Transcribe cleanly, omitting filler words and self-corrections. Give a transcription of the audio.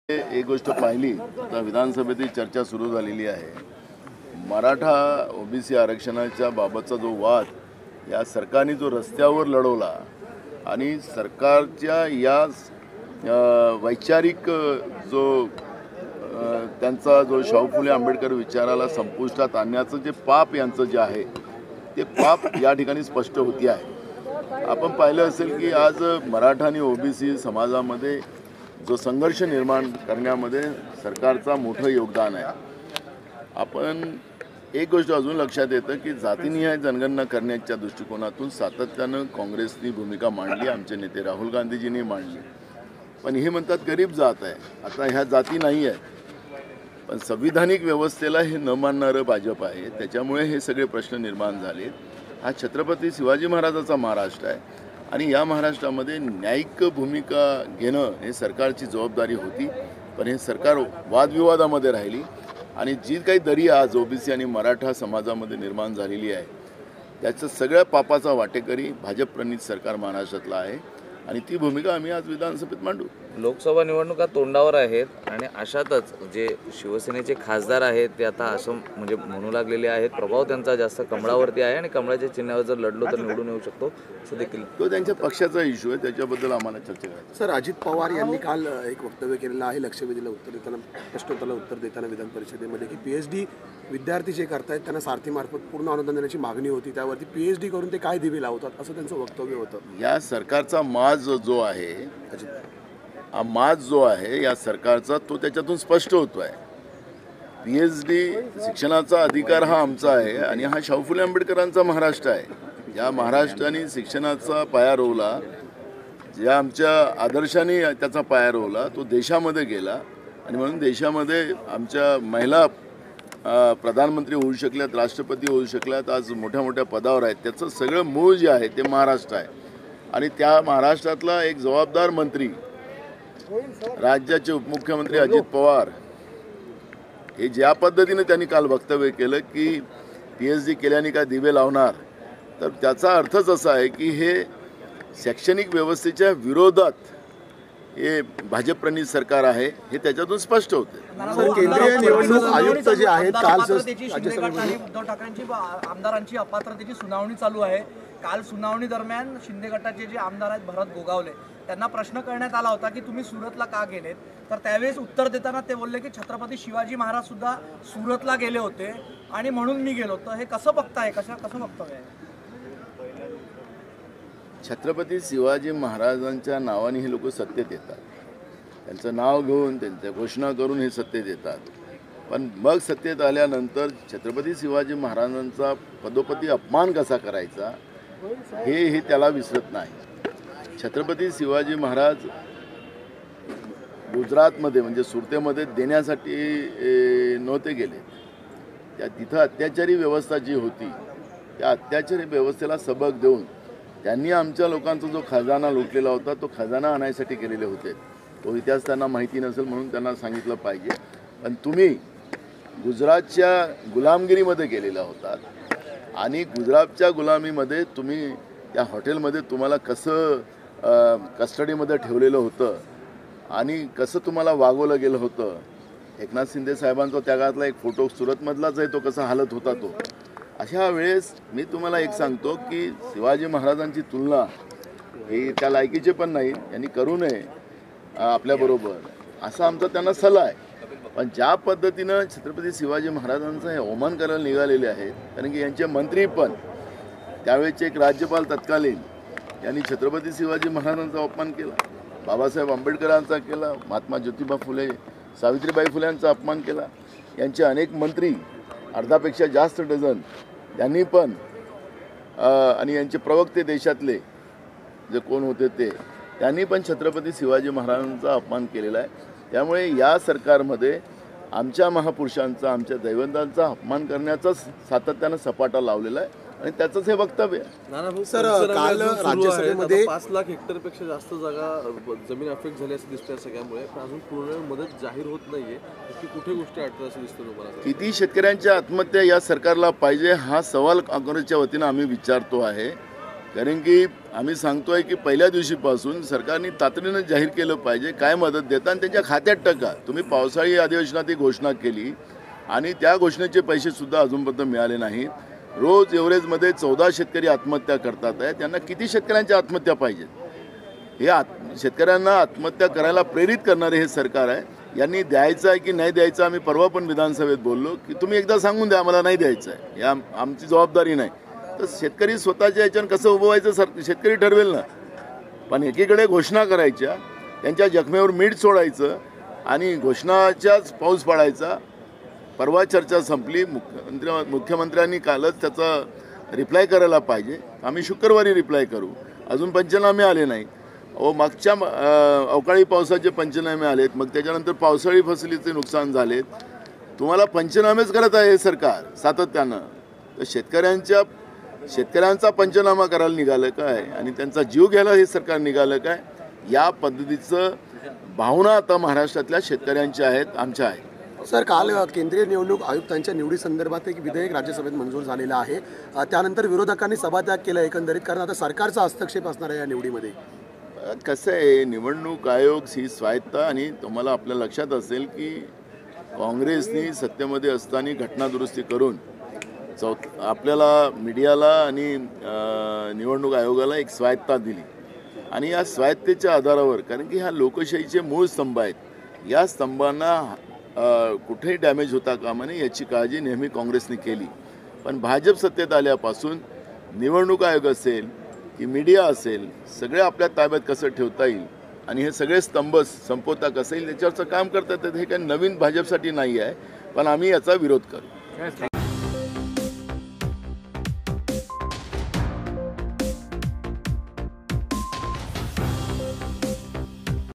एक गोष्ट पाहिली तर विधानसभेतील चर्चा सुरू झालेली आहे. मराठा ओबीसी आरक्षणाच्या बाबतचा जो वाद या सरकारने जो रस्त्यावर लढवला आणि सरकारच्या या वैचारिक जो त्यांचा जो शाहू फुले आंबेडकर विचाराला संपुष्टात आणण्याचं जे पाप यांचं जे आहे ते पाप या ठिकाणी स्पष्ट होते आहे. आपण पाहिलं असेल की आज मराठा आणि ओबीसी समाजामध्ये जो संघर्ष निर्माण करण्यामध्ये सरकारचा मोठं योगदान आहे. आपण एक गोष्ट अजून लक्षात येतं की जातीनिहाय जनगणना करण्याच्या दृष्टिकोनातून सातत्यानं काँग्रेसनी भूमिका मांडली, आमचे नेते राहुल गांधीजींनी मांडली. पण हे म्हणतात गरीब जात आहे, आता ह्या जाती नाही आहेत. पण संविधानिक व्यवस्थेला हे न मानणारं भाजप आहे, त्याच्यामुळे हे सगळे प्रश्न निर्माण झाले. हा छत्रपती शिवाजी महाराजाचा महाराष्ट्र आहे आणि या महाराष्ट्रामध्ये न्यायिक भूमिका घेणं हे सरकारची जबाबदारी होती. पण हे सरकार वादविवादामध्ये राहिली आणि जी काही दरी आज ओबीसी आणि मराठा समाजामध्ये निर्माण झालेली आहे त्याचं सगळ्या पापाचा वाटेकरी भाजप-प्रणीत सरकार महाराष्ट्रातलं आहे आणि ती भूमिका आम्ही आज विधानसभेत मांडू. लोकसभा निवडणुका तोंडावर आहेत आणि अशातच जे शिवसेनेचे खासदार आहेत ते आता असं म्हणजे म्हणू लागलेले आहेत, प्रभाव त्यांचा जास्त कमळावरती आहे आणि कमळाच्या चिन्हावर जर लढलो तर निवडून येऊ शकतो असं देखील तो त्यांच्या पक्षाचा इश्यू आहे, त्याच्याबद्दल आम्हाला चर्चा करायची. सर, अजित पवार यांनी काल एक वक्तव्य केलेलं आहे लक्षवेधीला उत्तर देताना, प्रश्नोत्तराला उत्तर देताना विधान परिषदेमध्ये की पीएचडी विद्यार्थी जे करतायत त्यांना सारथीमार्फत पूर्ण अनुदान देण्याची मागणी होती, त्यावरती पीएचडी करून ते काय दिवे लावतात असं त्यांचं वक्तव्य होतं. या सरकारचा माज जो आहे, हा माज जो आहे या सरकारचा तो त्याच्यातून स्पष्ट होतो आहे. पीएचडी शिक्षणाचा अधिकार हा आमचा आहे आणि हा शाहू फुले आंबेडकरांचा महाराष्ट्र आहे. या महाराष्ट्राने शिक्षणाचा पाया रोवला, ज्या आमच्या आदर्शाने त्याचा पाया रोवला तो देशामध्ये गेला आणि म्हणून देशामध्ये आमच्या महिला प्रधानमंत्री होऊ शकल्यात, राष्ट्रपती होऊ शकल्यात, आज मोठ्या मोठ्या पदावर आहेत. त्याचं सगळं मूळ जे आहे ते महाराष्ट्र आहे आणि त्या महाराष्ट्रातला एक जबाबदार मंत्री राज्याचे उपमुख्यमंत्री अजित पवार हे ज्या पद्धतीने त्यांनी काल वक्तव्य केलं की पीएचडी केल्याने काय दिवे लावणार, तर त्याचा अर्थच असा आहे की हे शैक्षणिक व्यवस्थेच्या विरोधात हे भाजप-प्रणीत सरकार आहे हे त्याच्यातून स्पष्ट होते. सर, केंद्रीय निवडणूक आयुक्त जे आहेत काल उद्धव ठाकरेंची आमदारांची अपात्रतेची सुनावणी चालू आहे. काल सुनावणी दरम्यान शिंदे गटाचे जे आमदार आहेत भरत गोगावले त्यांना प्रश्न करण्यात आला होता की तुम्ही सुरतला का गेलेत, तर त्यावेळेस उत्तर देताना ते बोलले की छत्रपती शिवाजी महाराज सुद्धा सुरतला गेले होते आणि म्हणून मी गेलो. तर हे कसं बघताय, कसं वक्तव्य आहे? छत्रपती शिवाजी महाराजांच्या नावाने हे लोक सत्तेत येतात, त्यांचं नाव घेऊन त्यांच्या घोषणा करून हे सत्तेत येतात. पण मग सत्तेत आल्यानंतर छत्रपती शिवाजी महाराजांचा पदोपदी अपमान कसा करायचा हे त्याला विसरत नाही. छत्रपती शिवाजी महाराज गुजरातमध्ये म्हणजे सुरतेमध्ये देण्यासाठी नव्हते गेले. तिथं अत्याचारी व्यवस्था जी होती त्या अत्याचारी व्यवस्थेला सबक देऊन त्यांनी आमच्या लोकांचा जो खजाना लुटलेला होता तो खजाना आणायसाठी केलेले होते. तो इतिहास त्यांना माहिती नसेल म्हणून त्यांना सांगितलं पाहिजे. पण तुम्ही गुजरातच्या गुलामगिरीमध्ये गेलेला होतात आणि गुजरातच्या गुलामीमध्ये तुम्ही त्या हॉटेलमध्ये तुम्हाला कसं कस्टडीमध्ये ठेवलेलं होतं आणि कसं तुम्हाला वागवलं गेलं होतं. एकनाथ शिंदे साहेबांचा त्या काळातला एक फोटो सुरतमधलाच आहे, तो कसा हालत होता तो. अशा वेळेस मी तुम्हाला एक सांगतो की शिवाजी महाराजांची तुलना हे त्या लायकीचे पण नाही, यांनी करू नये आपल्याबरोबर असा आमचा त्यांना सल्ला आहे. पण ज्या पद्धतीनं छत्रपती शिवाजी महाराजांचा हे अवमान करायला निघालेले आहेत, कारण की यांचे मंत्री पण त्यावेळेचे एक राज्यपाल तत्कालीन यांनी छत्रपती शिवाजी महाराजांचा अपमान केला, बाबासाहेब आंबेडकरांचा केला, महात्मा ज्योतिबा फुले, सावित्रीबाई फुल्यांचा अपमान केला. यांचे अनेक मंत्री अर्धापेक्षा जास्त डझन त्यांनी पण आणि यांचे प्रवक्ते देशातले जे कोण होते त्यांनी पण छत्रपती शिवाजी महाराजांचा अपमान केलेला आहे. त्यामुळे या सरकारमध्ये आमच्या महापुरुषांचा, आमच्या दैवतांचा अपमान करण्याचाच सातत्यानं सपाटा लावलेला आहे आणि त्याचंच हे वक्तव्य आहे. सर, काल राज्यसभेमध्ये 5 लाख हेक्टरपेक्षा जास्त जागा जमीन अफेक्ट झाली असं दिसतंय सगळ्यामुळे, पण अजून पूर्ण मदत जाहीर होत नाहीये. की कुठे गोष्टी अडतात असं दिसतं तुम्हाला? किती शेतकऱ्यांच्या आत्महत्या या सरकारला पाहिजे हा सवाल काँग्रेसच्या वतीनं आम्ही विचारतो आहे. कारण की आम्ही सांगतोय की पहिल्या दिवशीपासून सरकारने तातडीनं जाहीर केलं पाहिजे काय मदत देता आणि त्यांच्या खात्यात टाका. तुम्ही पावसाळी अधिवेशनात ही घोषणा केली आणि त्या घोषणेचे पैसेसुद्धा अजूनपर्यंत मिळाले नाहीत. रोज एव्हरेजमध्ये 14 शेतकरी आत्महत्या करतात आहे. त्यांना किती शेतकऱ्यांच्या आत्महत्या पाहिजेत? हे शेतकऱ्यांना आत्महत्या करायला प्रेरित करणारे हे सरकार आहे. यांनी द्यायचं आहे की नाही द्यायचं आम्ही परवा पण विधानसभेत बोललो की तुम्ही एकदा सांगून द्या आम्हाला नाही द्यायचं आहे. या आमची जबाबदारी नाही. तर शेतकरी स्वतःच्या याच्यानं कसं उभं व्हायचं शेतकरी ठरवेल ना. पण एकीकडे घोषणा करायच्या, त्यांच्या जखमेवर मीठ सोडायचं आणि घोषणाच्याच पाऊस पडायचा. परवा चर्चा संपली. मुख्यमंत्र्यांनी कालच त्याचा रिप्लाय करायला पाहिजे. आम्ही शुक्रवारी रिप्लाय करू. अजून पंचनामे आले नाही. मागच्या अवकाळी पावसाचे पंचनामे आलेत, मग त्याच्यानंतर पावसाळी फसलीचे नुकसान झालेत. तुम्हाला पंचनामेच करत आहे हे सरकार सातत्यानं. तर शेतकऱ्यांचा पंचनामा करायला निघालं काय आणि त्यांचा जीव घ्यायला हे सरकार निघालं काय? या पद्धतीचं भावना आता महाराष्ट्रातल्या शेतकऱ्यांच्या आहेत, आमच्या आहेत. सर, काल केंद्रीय निवडणूक आयुक्तांच्या निवडीसंदर्भात एक विधेयक राज्यसभेत मंजूर झालेलं आहे. त्यानंतर विरोधकांनी सभात्याग केला एकंदरीत, कारण आता सरकारचा हस्तक्षेप असणार आहे या निवडीमध्ये. कसं आहे, निवडणूक आयोग ही स्वायत्त आणि तुम्हाला आपल्या लक्षात असेल की काँग्रेसनी सत्तेमध्ये असताना घटनादुरुस्ती करून आपल्याला मीडियाला आणि निवडणूक आयोगाला एक स्वायत्ता दिली आणि या स्वायत्तेच्या आधारावर, कारण की ह्या लोकशाहीचे मूळ स्तंभ आहेत, या स्तंभांना कुठेही डॅमेज होता कामा नये याची काळजी नेहमी काँग्रेसने केली. पण भाजप सत्तेत आल्यापासून निवडणूक आयोग असेल की मीडिया असेल, सगळे आपल्या ताब्यात कसं ठेवता येईल आणि हे सगळे स्तंभ संपवता कसं येईल याच्यावरचं काम करतात. हे काही नवीन भाजपसाठी नाही आहे, पण आम्ही याचा विरोध करू.